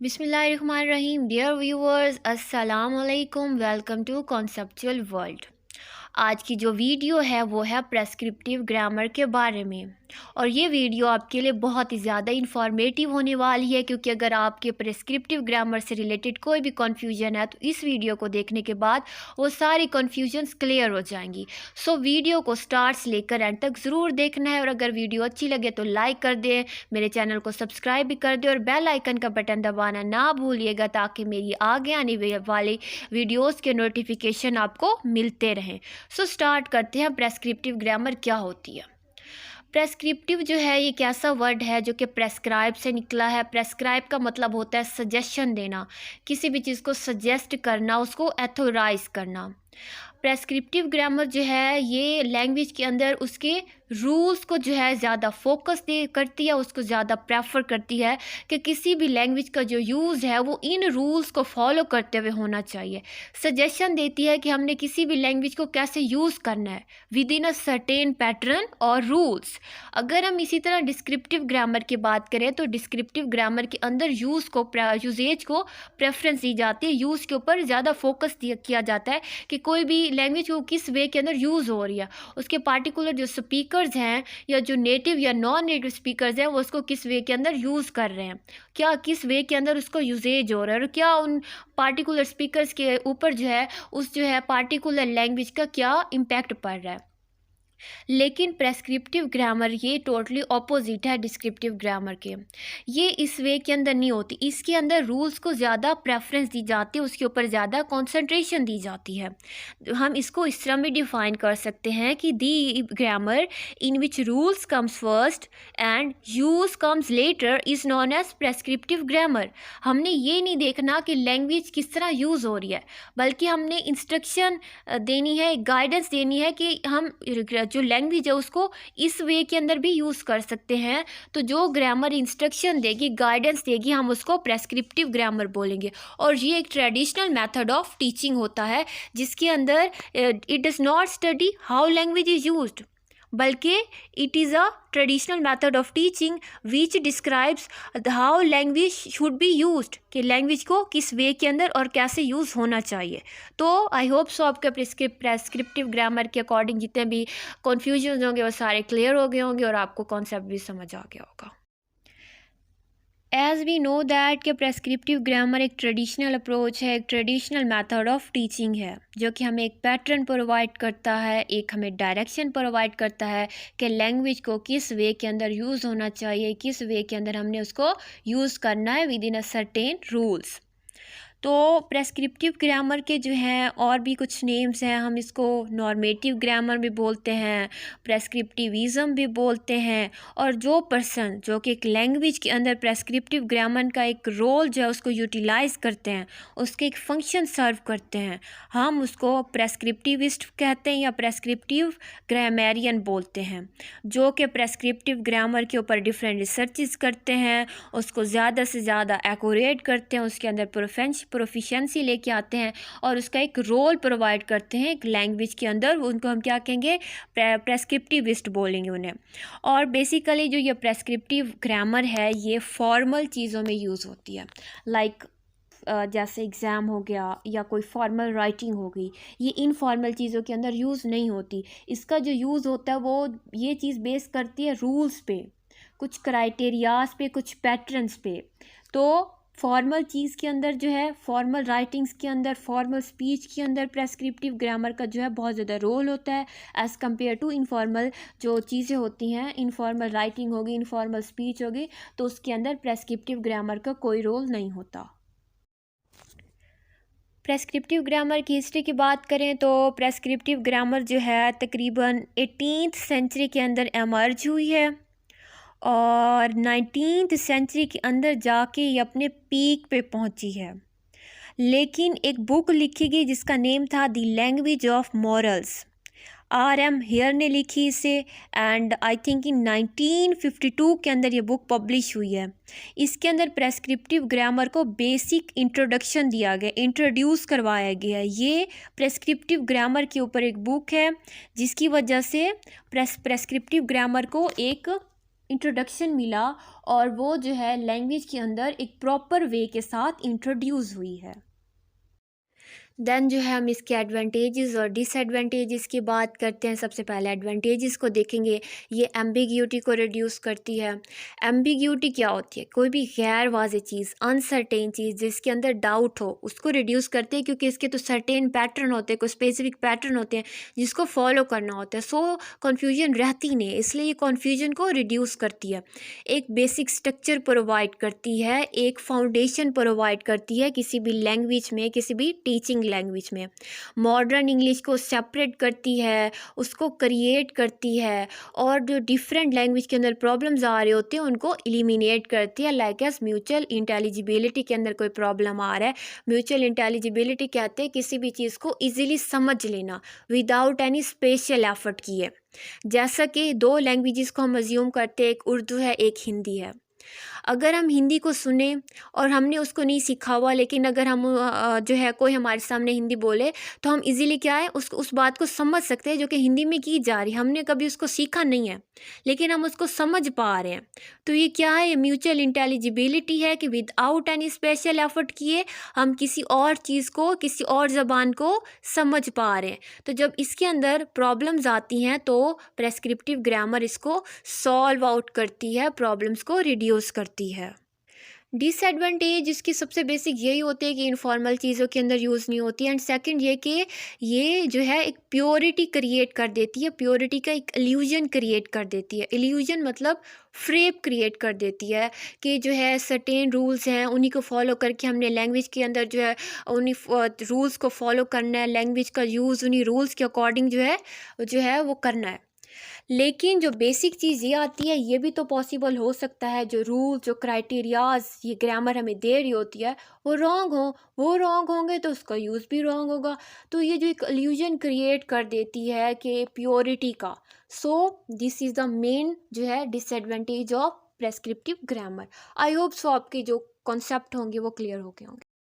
बिस्मिल्लाहिर्रहमानिर्रहीम। Dear viewers, अस्सलाम वालेकुम। Welcome to conceptual world. आज की जो वीडियो है वो है प्रेस्क्रिप्टिव ग्रामर के बारे में, और ये वीडियो आपके लिए बहुत ही ज़्यादा इंफॉर्मेटिव होने वाली है, क्योंकि अगर आपके प्रेस्क्रिप्टिव ग्रामर से रिलेटेड कोई भी कन्फ्यूजन है तो इस वीडियो को देखने के बाद वो सारी कन्फ्यूजन्स क्लियर हो जाएंगी। सो वीडियो को स्टार्ट से लेकर एंड तक ज़रूर देखना है, और अगर वीडियो अच्छी लगे तो लाइक कर दें, मेरे चैनल को सब्सक्राइब भी कर दें और बेल आइकन का बटन दबाना ना भूलिएगा, ताकि मेरी आगे आने वाली वीडियोज़ के नोटिफिकेशन आपको मिलते रहें। सो स्टार्ट करते हैं, प्रेस्क्रिप्टिव ग्रामर क्या होती है। प्रेस्क्रिप्टिव जो है ये एक ऐसा वर्ड है जो कि प्रेस्क्राइब से निकला है। प्रेस्क्राइब का मतलब होता है सजेशन देना, किसी भी चीज़ को सजेस्ट करना, उसको एथोराइज करना। प्रेस्क्रिप्टिव ग्रामर जो है ये लैंग्वेज के अंदर उसके रूल्स को जो है ज़्यादा फोकस दे करती है, उसको ज़्यादा प्रेफर करती है कि किसी भी लैंग्वेज का जो यूज़ है वो इन रूल्स को फॉलो करते हुए होना चाहिए। सजेशन देती है कि हमने किसी भी लैंग्वेज को कैसे यूज़ करना है with in a certain pattern और रूल्स। अगर हम इसी तरह डिस्क्रिप्टिव ग्रामर की बात करें तो डिस्क्रिप्टिव ग्रामर के अंदर यूजेज को प्रेफरेंस दी जाती है, यूज़ के ऊपर ज़्यादा फोकस किया जाता है कि कोई भी लैंग्वेज को किस वे के अंदर यूज़ हो रही है, उसके पार्टिकुलर जो स्पीकर्स हैं या जो नेटिव या नॉन नेटिव स्पीकर्स हैं वो उसको किस वे के अंदर यूज़ कर रहे हैं, क्या किस वे के अंदर उसको यूजेज हो रहा है, और क्या उन पार्टिकुलर स्पीकर्स के ऊपर जो है उस जो है पार्टिकुलर लैंग्वेज का क्या इम्पैक्ट पड़ रहा है। लेकिन प्रेस्क्रिप्टिव ग्रामर ये टोटली ऑपोजिट है डिस्क्रिप्टिव ग्रामर के। ये इस वे के अंदर नहीं होती, इसके अंदर रूल्स को ज़्यादा प्रेफरेंस दी जाती है, उसके ऊपर ज़्यादा कंसंट्रेशन दी जाती है। हम इसको इस तरह में डिफाइन कर सकते हैं कि the grammar in which rules comes first and use comes later is known as prescriptive grammar. हमने ये नहीं देखना कि लैंग्वेज किस तरह यूज़ हो रही है, बल्कि हमने इंस्ट्रक्शन देनी है, गाइडेंस देनी है कि हम जो लैंग्वेज है उसको इस वे के अंदर भी यूज़ कर सकते हैं। तो जो ग्रामर इंस्ट्रक्शन देगी, गाइडेंस देगी, हम उसको प्रेस्क्रिप्टिव ग्रामर बोलेंगे। और ये एक ट्रेडिशनल मेथड ऑफ टीचिंग होता है जिसके अंदर it does not study how language is used, बल्कि it is a traditional method of teaching which describes how language should be used, कि लैंग्वेज को किस वे के अंदर और कैसे यूज़ होना चाहिए। तो आई होप सो आपके प्रेस्क्रिप्टिव ग्रामर के अकॉर्डिंग जितने भी कन्फ्यूजन होंगे वो सारे क्लियर हो गए होंगे और आपको कॉन्सेप्ट भी समझ आ गया होगा। एज़ वी नो दैट कि प्रेस्क्रिप्टिव ग्रामर एक ट्रेडिशनल अप्रोच है, एक ट्रेडिशनल मेथड ऑफ टीचिंग है, जो कि हमें एक पैटर्न प्रोवाइड करता है, एक हमें डायरेक्शन प्रोवाइड करता है कि लैंग्वेज को किस वे के अंदर यूज़ होना चाहिए, किस वे के अंदर हमने उसको यूज़ करना है with in a certain rules. तो प्रेस्क्रिप्टिव ग्रामर के जो हैं और भी कुछ नेम्स हैं, हम इसको नॉर्मेटिव ग्रामर भी बोलते हैं, प्रेस्क्रिप्टिविज़म भी बोलते हैं। और जो पर्सन जो कि एक लैंग्वेज के अंदर प्रेस्क्रिप्टिव ग्रामर का एक रोल जो है उसको यूटिलाइज़ करते हैं, उसके एक फंक्शन सर्व करते हैं, हम उसको प्रेस्क्रिप्टिविस्ट कहते हैं या प्रेस्क्रिप्टिव ग्रामेरियन बोलते हैं, जो कि प्रेस्क्रिप्टिव ग्रामर के ऊपर डिफरेंट रिसर्चेस करते हैं, उसको ज़्यादा से ज़्यादा एक्यूरेट करते हैं, उसके अंदर प्रोफिशेंसी लेके आते हैं और उसका एक रोल प्रोवाइड करते हैं एक लैंग्वेज के अंदर। उनको हम क्या कहेंगे, प्रेस्क्रिप्टिविस्ट बोलेंगे उन्हें। और बेसिकली जो ये प्रेस्क्रिप्टिव ग्रामर है ये फॉर्मल चीज़ों में यूज़ होती है, लाइक जैसे एग्ज़ाम हो गया या कोई फॉर्मल राइटिंग हो गई, ये इनफॉर्मल चीज़ों के अंदर यूज़ नहीं होती। इसका जो यूज़ होता है वो ये चीज़ बेस करती है रूल्स पे, कुछ क्राइटेरियाज पे, कुछ पैटर्न्स पे। तो फॉर्मल चीज़ के अंदर जो है, फॉर्मल राइटिंग्स के अंदर, फॉर्मल स्पीच के अंदर प्रेस्क्रिप्टिव ग्रामर का जो है बहुत ज़्यादा रोल होता है एज़ कम्पेयर टू इनफॉर्मल जो चीज़ें होती हैं। इनफॉर्मल राइटिंग होगी, इनफॉर्मल स्पीच होगी, तो उसके अंदर प्रेस्क्रिप्टिव ग्रामर का कोई रोल नहीं होता। प्रेस्क्रिप्टिव ग्रामर की हिस्ट्री की बात करें तो प्रेस्क्रिप्टिव ग्रामर जो है तकरीबन 18th सेंचुरी के अंदर एमर्ज हुई है, और 19th सेंचुरी के अंदर जाके ये अपने पीक पे पहुंची है। लेकिन एक बुक लिखी गई जिसका नेम था the language of morals, R.M. Hare ने लिखी इसे, एंड आई थिंक इन 1952 के अंदर ये बुक पब्लिश हुई है। इसके अंदर प्रेस्क्रिप्टिव ग्रामर को बेसिक इंट्रोडक्शन दिया गया, इंट्रोड्यूस करवाया गया। ये प्रेस्क्रिप्टिव ग्रामर के ऊपर एक बुक है जिसकी वजह से प्रेस्क्रिप्टिव ग्रामर को एक इंट्रोडक्शन मिला और वो जो है लैंग्वेज के अंदर एक प्रॉपर वे के साथ इंट्रोड्यूस हुई है। देन जो है हम इसके एडवांटेजेस और डिसएडवांटेजेस की बात करते हैं। सबसे पहले एडवांटेजेस को देखेंगे। ये एम्बिग्यूटी को रिड्यूस करती है। एम्बिग्यूटी क्या होती है? कोई भी गैर वाज़ेह चीज़, अनसर्टेन चीज़ जिसके अंदर डाउट हो, उसको रिड्यूस करते हैं, क्योंकि इसके तो सर्टेन पैटर्न होते हैं, कोई स्पेसिफिक पैटर्न होते हैं जिसको फॉलो करना होता है। सो कन्फ्यूजन रहती नहीं है, इसलिए ये कन्फ्यूजन को रिड्यूस करती है। एक बेसिक स्ट्रक्चर प्रोवाइड करती है, एक फाउंडेशन प्रोवाइड करती है किसी भी लैंग्वेज में, किसी भी टीचिंग लैंग्वेज में। मॉडर्न इंग्लिश को सेपरेट करती है, उसको क्रिएट करती है, और जो डिफरेंट लैंग्वेज के अंदर प्रॉब्लम्स आ रहे होते हैं उनको एलिमिनेट करती है। लाइक एस म्यूचुअल इंटेलिजिबिलिटी के अंदर कोई प्रॉब्लम आ रहा है, म्यूचुअल इंटेलिजिबिलिटी कहते हैं किसी भी चीज़ को ईजिली समझ लेना विदाउट एनी स्पेशल एफर्ट किए। जैसा कि दो लैंग्वेजेस को हम अज्यूम करते हैं, एक उर्दू है, एक हिंदी है। अगर हम हिंदी को सुने और हमने उसको नहीं सीखा हुआ, लेकिन अगर हम जो है कोई हमारे सामने हिंदी बोले तो हम इजीली क्या है उस बात को समझ सकते हैं जो कि हिंदी में की जा रही है। हमने कभी उसको सीखा नहीं है लेकिन हम उसको समझ पा रहे हैं। तो ये क्या है? ये म्यूचुअल इंटेलिजिबिलिटी है कि विदाउट एनी स्पेशल एफर्ट किए हम किसी और चीज़ को, किसी और ज़बान को समझ पा रहे हैं। तो जब इसके अंदर प्रॉब्लम्स आती हैं तो प्रेस्क्रिप्टिव ग्रामर इसको सॉल्व आउट करती है, प्रॉब्लम्स को रिड्यूस करती है। डिसएडवांटेज इसकी सबसे बेसिक यही होते हैं कि इनफॉर्मल चीज़ों के अंदर यूज़ नहीं होती है। एंड सेकंड ये कि ये जो है एक प्योरिटी क्रिएट कर देती है, प्योरिटी का एक इल्यूजन क्रिएट कर देती है। इल्यूजन मतलब फ्रेब क्रिएट कर देती है कि जो है सर्टेन रूल्स हैं उन्हीं को फॉलो करके हमने लैंग्वेज के अंदर जो है उन्हीं रूल्स को फॉलो करना है, लैंग्वेज का यूज़ उन्हीं रूल्स के अकॉर्डिंग जो है वो करना है। लेकिन जो बेसिक चीज़ ये आती है, ये भी तो पॉसिबल हो सकता है जो रूल, जो क्राइटेरियाज ये ग्रामर हमें दे रही होती है वो रॉन्ग हो। वो रॉन्ग होंगे तो उसका यूज़ भी रॉन्ग होगा। तो ये जो एक इल्यूजन क्रिएट कर देती है कि प्योरिटी का। So this is the main जो है disadvantage of prescriptive grammar. I hope so आपके जो कॉन्सेप्ट होंगे वो क्लियर हो गए होंगे।